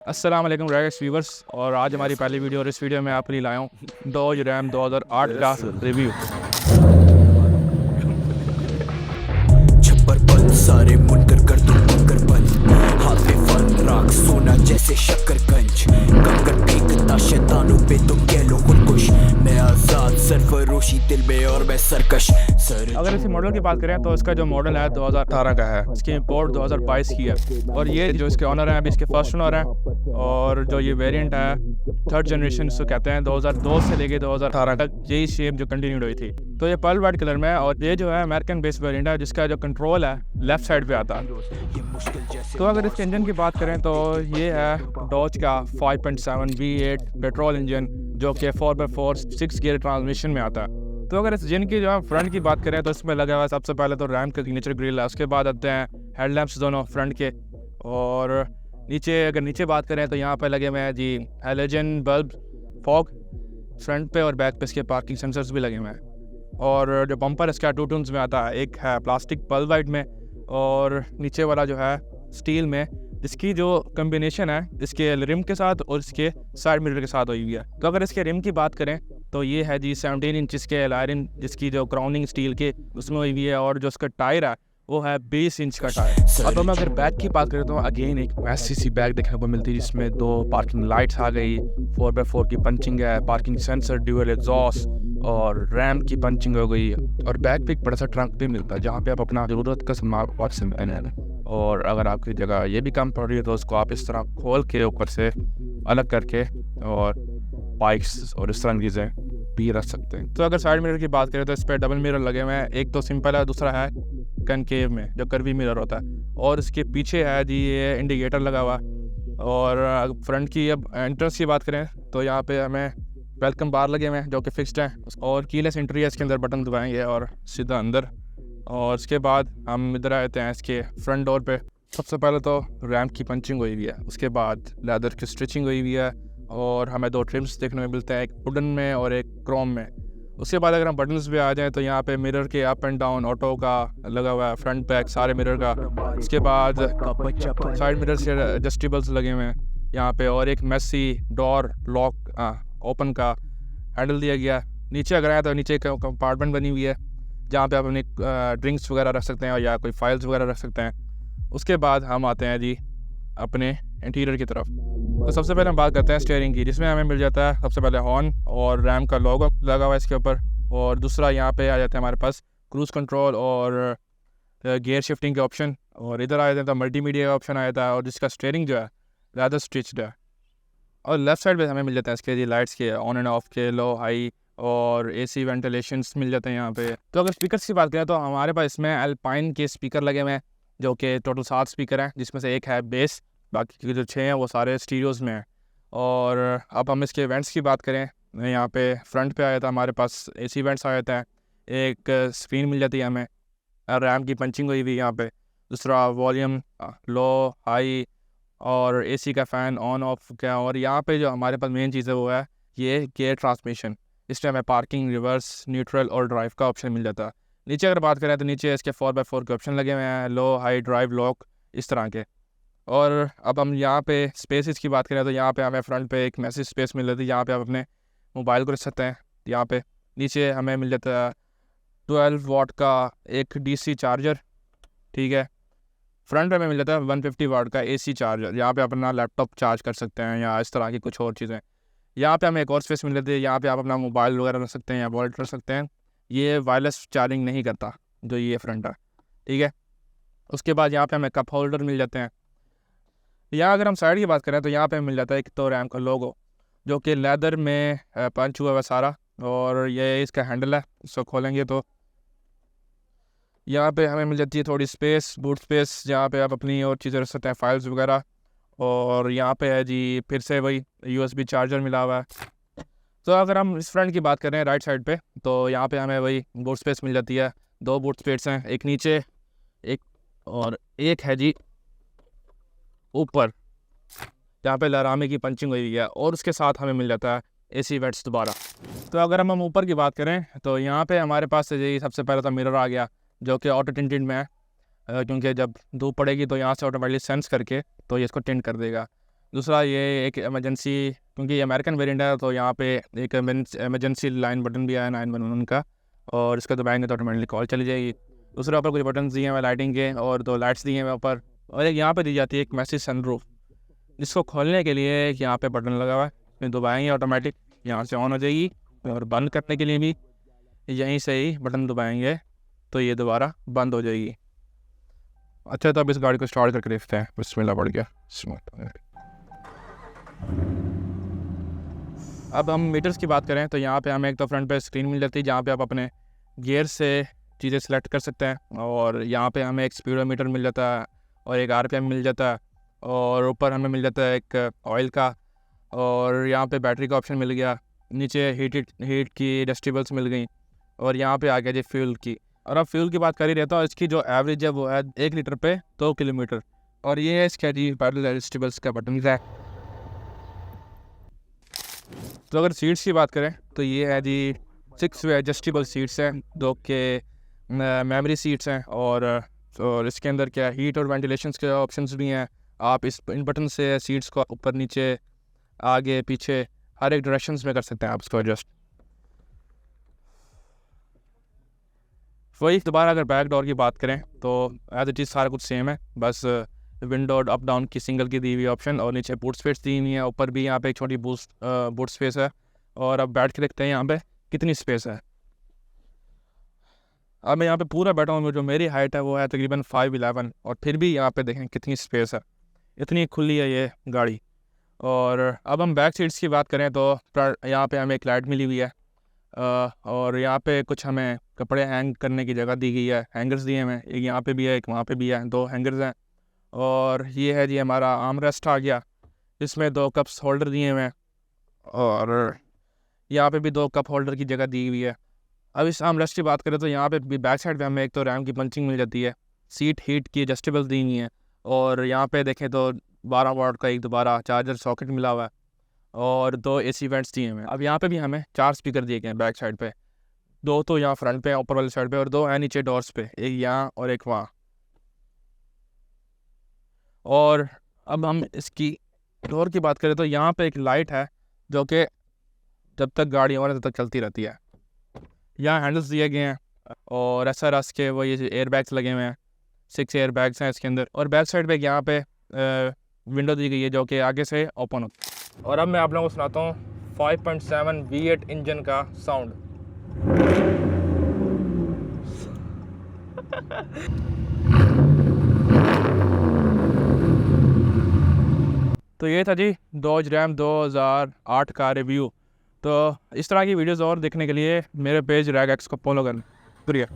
अस्सलाम वालेकुम रैगस व्यूवर्स, और आज हमारी पहली वीडियो और इस वीडियो में आपके लिए लाया हूँ डॉज रैम 2008 का रिव्यू। छप्पर पल सारे मुनकर कर तुम बंकर बल हाथ में फन राख सोना जैसे शक्करगंज कंकर फेंकता शैतानों पे तुम कह लो खुदकुश मैं आजाद सरफरोशी दिल में और मैं सरकश अगर इसी मॉडल की बात करें तो इसका जो मॉडल है 2018 का है, इसकी इंपोर्ट 2022 की है। और ये जो इसके ऑनर हैं अभी इसके फर्स्ट ओनर हैं, और जो ये वेरिएंट है थर्ड जनरेशन इसको कहते हैं। 2002 से लेके 2018 तक यही शेप जो कंटिन्यूड हुई थी। तो ये पर्ल वाइट कलर में है और ये जो है अमेरिकन बेस वेरिएंट है जिसका जो कंट्रोल है लेफ्ट साइड पे आता है। तो अगर इसके इंजन की बात करें तो ये है डॉज का 5.7 V8 पेट्रोल इंजन जो कि 4x4 6 गियर ट्रांसमिशन में आता है। तो अगर इस इंजन की जो है फ्रंट की बात करें तो इसमें लगा हुआ है सबसे पहले तो रैम का सिग्नेचर ग्रिल है, उसके बाद आते हैं हेडलैम्प्स दोनों फ्रंट के, और नीचे बात करें तो यहाँ पे लगे हुए हैं जी हैलोजन बल्ब, फॉग फ्रंट पे और बैक पे इसके पार्किंग सेंसर्स भी लगे हुए हैं। और जो बम्पर इसका 2 टोन्स में आता है, एक है प्लास्टिक पर्ल वाइट में और नीचे वाला जो है स्टील में, जिसकी जो कम्बिनेशन है इसके रिम के साथ और इसके साइड मिरर के साथ हुई हुई है। तो अगर इसके रिम की बात करें तो ये है जी 17 इंच के एलायरन जिसकी जो क्राउनिंग स्टील के उसमें हुई हुई है, और जो उसका टायर है वो है 20 इंच का टायर। अब हम अगर बैक की बात करें तो अगेन एक मैसी सी बैक देखने को मिलती है जिसमें 2 पार्किंग लाइट्स आ गई, 4x4 की पंचिंग है, पार्किंग सेंसर, ड्यूअल एग्जॉस्ट और रैम की पंचिंग हो गई। और बैक पे एक बड़ा सा ट्रंक भी मिलता है जहाँ पे आप अपना ज़रूरत का सामान रख सकते हैं। और अगर आपकी जगह ये भी कम पड़ रही है तो उसको आप इस तरह खोल के ऊपर से अलग करके और बाइक्स और इस तरह की चीज़ें भी रख सकते हैं। तो अगर साइड मिरर की बात करें तो इस पर डबल मिरर लगे हुए हैं, एक तो सिंपल है, दूसरा है कनकेव में जो कर्वी मिरर होता है, और इसके पीछे है जी ये इंडिकेटर लगा हुआ। और फ्रंट की अब एंट्रेंस की बात करें तो यहाँ पे हमें वेलकम बार लगे हुए हैं जो कि फिक्स्ड हैं, और कीलेस एंट्री है, इसके अंदर बटन दबाएंगे और सीधा अंदर। और उसके बाद हम इधर आते हैं इसके फ्रंट डोर पे। सबसे पहले तो रैम की पंचिंग हुई हुई है, उसके बाद लेदर की स्टिचिंग हुई हुई है, और हमें 2 ट्रिम्स देखने में मिलते हैं, एक वुडन में और एक क्रोम में। उसके बाद अगर हम बटन्स पे आ जाएं तो यहाँ पे मिरर के अप एंड डाउन ऑटो का लगा हुआ है, फ्रंट बैक सारे मिरर का। उसके बाद साइड मिरर से एडजस्टेबल्स लगे हुए हैं यहाँ पे, और एक मेसी डोर लॉक ओपन का हैंडल दिया गया। नीचे अगर आए तो नीचे एक कंपार्टमेंट बनी हुई है जहाँ पे आप अपनी ड्रिंक्स वगैरह रख सकते हैं या कोई फाइल्स वगैरह रख सकते हैं। उसके बाद हम आते हैं जी अपने इंटीरियर की तरफ। तो सबसे पहले हम बात करते हैं स्टीयरिंग की, जिसमें हमें मिल जाता है सबसे पहले हॉर्न और रैम का लोगो लगा हुआ है इसके ऊपर। और दूसरा यहाँ पे आ जाता है हमारे पास क्रूज़ कंट्रोल और गियर शिफ्टिंग के ऑप्शन, और इधर आ जाता है मल्टीमीडिया का ऑप्शन आ जाता है, और जिसका स्टीयरिंग जो है ज़्यादा स्टिच्ड है। और लेफ़्ट साइड पे हमें मिल जाता है इसके जी लाइट्स के ऑन एंड ऑफ के, लो हाई और एसी वेंटिलेशंस मिल जाते हैं यहाँ पे। तो अगर स्पीकर्स की बात करें तो हमारे पास इसमें एल्पाइन के स्पीकर लगे हुए हैं जो कि टोटल 7 स्पीकर हैं, जिसमें से एक है बेस, बाकी के जो 6 हैं वो सारे स्टीरियोज़ में हैं। और अब हम इसके वेंट्स की बात करें, यहाँ पे फ्रंट पे आया था हमारे पास एसी वेंट्स आ जाता है, एक स्क्रीन मिल जाती है हमें, रैम की पंचिंग हुई हुई यहाँ पे, दूसरा वॉल्यूम लो हाई और एसी का फ़ैन ऑन ऑफ क्या। और यहाँ पे जो हमारे पास मेन चीज़ है वो है ये गियर ट्रांसमिशन, इसमें हमें पार्किंग, रिवर्स, न्यूट्रल और ड्राइव का ऑप्शन मिल जाता है। नीचे अगर बात करें तो नीचे इसके 4x4 के ऑप्शन लगे हुए हैं, लो हाई ड्राइव लॉक इस तरह के। और अब हम यहाँ पे स्पेसेस की बात करें तो यहाँ पे हमें फ्रंट पे एक मैसेज स्पेस मिल जाती है, यहाँ पे आप अपने मोबाइल को रख सकते हैं। यहाँ पे नीचे हमें मिल जाता है 12 वाट का एक DC चार्जर, ठीक है। फ्रंट पे हमें मिल जाता है 150 वाट का AC चार्जर, यहाँ पे अपना लैपटॉप चार्ज कर सकते हैं या इस तरह की कुछ और चीज़ें। यहाँ पे हमें एक और स्पेस मिल जाती है, यहाँ पे आप अपना मोबाइल वगैरह रख सकते हैं या वॉलेट रख सकते हैं। ये वायरलेस चार्जिंग नहीं करता जो ये फ्रंट है, ठीक है। उसके बाद यहाँ पे हमें कप होल्डर मिल जाते हैं। यहाँ अगर हम साइड की बात करें तो यहाँ पे मिल जाता है एक तो रैम का लोगो जो कि लेदर में पंच हुआ हुआ सारा, और ये इसका हैंडल है, इसको खोलेंगे तो यहाँ पे हमें मिल जाती है थोड़ी स्पेस, बूट स्पेस, जहाँ पे आप अपनी और चीज़ें रख सकते हैं, फाइल्स वगैरह। और यहाँ पे है जी फिर से वही USB चार्जर मिला हुआ है। तो अगर हम इस फ्रंट की बात करें राइट साइड पे तो यहाँ पे हमें वही बूट स्पेस मिल जाती है, 2 बूट स्पेस हैं, एक नीचे एक और एक है जी ऊपर जहाँ पे लहरामे की पंचिंग हुई है, और उसके साथ हमें मिल जाता है AC वेंट्स दोबारा। तो अगर हम ऊपर की बात करें तो यहाँ पे हमारे पास जी सबसे पहले तो मिरर आ गया जो कि ऑटो टिंटेड में है, क्योंकि जब धूप पड़ेगी तो यहाँ से ऑटोमेटिकली सेंस करके तो ये इसको टिंट कर देगा। दूसरा ये एक इमरजेंसी, क्योंकि ये अमेरिकन वेरिएंट है तो यहाँ पे एक इमरजेंसी लाइन बटन भी आया 911 का, और इसका दबाएंगे तो ऑटोमेटिकली कॉल चली जाएगी। दूसरा ऊपर कुछ बटन दिए हुए लाइटिंग के, और 2 लाइट्स दिए हुए ऊपर, और एक यहाँ पे दी जाती है एक मैसेज सनरूफ, जिसको खोलने के लिए एक यहाँ पे बटन लगा हुआ है, फिर दबाएंगे ऑटोमेटिक यहाँ से ऑन हो जाएगी, और बंद करने के लिए भी यहीं से ही बटन दबाएंगे तो ये दोबारा बंद हो जाएगी। अच्छा, तो अब इस गाड़ी को स्टार्ट करके देखते हैं। बिस्मिल्लाह पड़ गया। अब हम मीटर्स की बात करें तो यहाँ पे हमें एक तो फ्रंट पे स्क्रीन मिल जाती है जहाँ पे आप अपने गियर से चीज़ें सेलेक्ट कर सकते हैं, और यहाँ पे हमें एक स्पीडोमीटर मिल जाता है और एक RPM मिल जाता है, और ऊपर हमें मिल जाता है एक ऑयल का, और यहाँ पे बैटरी का ऑप्शन मिल गया, नीचे हीट की एडजस्टेबल्स मिल गई, और यहाँ पे आ गया जी फ्यूल की। और अब फ्यूल की बात कर ही रहता हूँ, इसकी जो एवरेज है वो है 1 लीटर पे 2 किलोमीटर, और ये है इसका जी पैडल एडजस्टेबल्स का बटन है। तो अगर सीट्स की बात करें तो ये है जी 6 वे एडजस्टेबल सीट्स हैं, 2 के मेमोरी सीट्स हैं, और इसके अंदर क्या हीट और वेंटिलेशन के ऑप्शंस भी हैं। आप इन बटन से सीट्स को ऊपर नीचे आगे पीछे हर एक डायरेक्शंस में कर सकते हैं आप इसको एडजस्ट। वही दोबारा अगर बैक डोर की बात करें तो एज इट इज़ सारा कुछ सेम है, बस विंडो अप डाउन की सिंगल की दी हुई ऑप्शन, और नीचे बूट स्पेस दी हुई है, ऊपर भी यहाँ पे एक छोटी बूट स्पेस है। और अब बैठ के देखते हैं यहाँ पे कितनी स्पेस है। अब मैं यहाँ पे पूरा बैठा हूँ, जो मेरी हाइट है वो है तकरीबन 5'11", और फिर भी यहाँ पे देखें कितनी स्पेस है, इतनी खुली है ये गाड़ी। और अब हम बैक सीट्स की बात करें तो यहाँ पे हमें एक लाइट मिली हुई है, और यहाँ पे कुछ हमें कपड़े हैंग करने की जगह दी गई है, हैंगर्स दिए हुए हैं, एक यहाँ पे भी है एक वहाँ पे भी है, 2 हैंगर्स हैं। और ये है जी हमारा आर्म रेस्ट आ गया, इसमें 2 कप्स होल्डर दिए हुए हैं, और यहाँ पे भी 2 कप होल्डर की जगह दी हुई है। अब इस आर्म रेस्ट की बात करें तो यहाँ पे भी बैक साइड पे हमें एक तो रैम की पंचिंग मिल जाती है, सीट हीट की एडजस्टेबल दी हुई हैं, और यहाँ पे देखें तो 12 वाट का एक दोबारा चार्जर सॉकेट मिला हुआ है, और 2 AC वेंट्स दिए हुए हैं। अब यहाँ पे भी हमें 4 स्पीकर दिए गए हैं बैक साइड पे, 2 तो यहाँ फ्रंट पे ऊपर वाली साइड पे, और 2 हैं नीचे डोर्स पे, एक यहाँ और एक वहाँ। और अब हम इसकी डोर की बात करें तो यहाँ पे एक लाइट है जो कि जब तक गाड़ी ऑन है तब तक चलती रहती है। यहाँ हैंडल्स दिए गए हैं, और SRS के वो ये एयर बैग्स लगे हुए हैं, 6 एयर बैग्स हैं इसके अंदर, और बैक साइड पे यहाँ पे विंडो दी गई है जो कि आगे से ओपन होती है। और अब मैं आप लोगों को सुनाता हूँ 5.7 V8 इंजन का साउंड। तो ये था जी डॉज रैम 2008 का रिव्यू। तो इस तरह की वीडियोस और देखने के लिए मेरे पेज रैग एक्स को फॉलो करें। शुक्रिया।